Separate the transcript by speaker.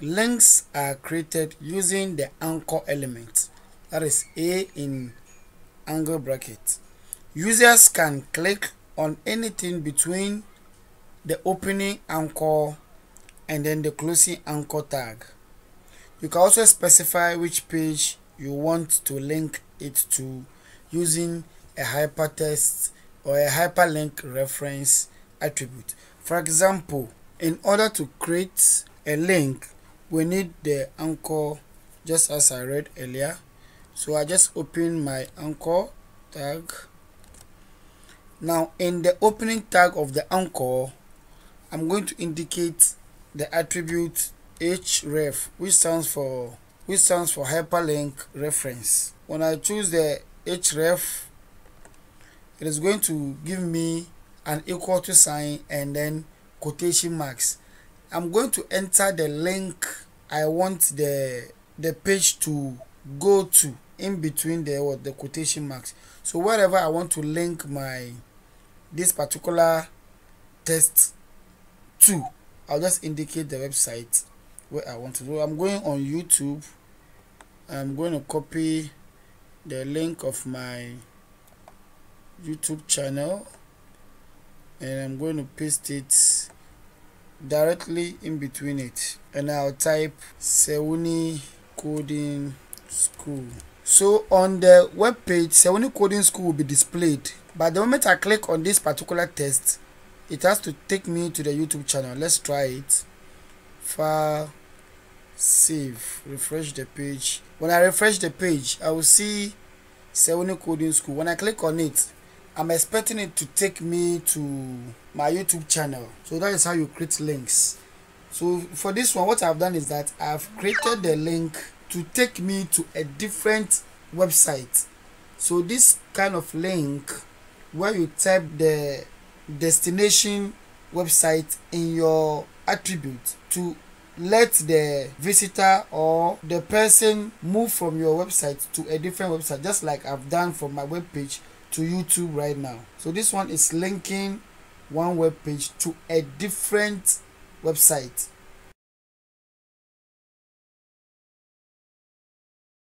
Speaker 1: links are created using the anchor element, that is A in angle bracket. Users can click on anything between the opening anchor and then the closing anchor tag. You can also specify which page you want to link it to using a hypertext or a hyperlink reference attribute. For example, in order to create a link, we need the anchor, just as I read earlier. So I just open my anchor tag. Now in the opening tag of the anchor, I'm going to indicate the attribute href, which stands for hyperlink reference. When I choose the href, it is going to give me an equal to sign and then quotation marks. I'm going to enter the link I want the page to go to in between the quotation marks. So wherever I want to link this particular text to, I'll just indicate the website where I want to go. I'm going on YouTube. I'm going to copy the link of my YouTube channel and I'm going to paste it directly in between it, and I'll type Sewuni Coding School. So on the web page, Sewuni Coding School will be displayed, but the moment I click on this particular text, it has to take me to the YouTube channel. Let's try it. File, save, refresh the page. When I refresh the page, I will see Sewuni Coding School. When I click on it, I'm expecting it to take me to my YouTube channel. So that is how you create links. So for this one, what I've done is that I've created the link to take me to a different website. So this kind of link where you type the destination website in your attribute to let the visitor or the person move from your website to a different website, just like I've done from my web page to YouTube right now. So this one is linking one web page to a different website.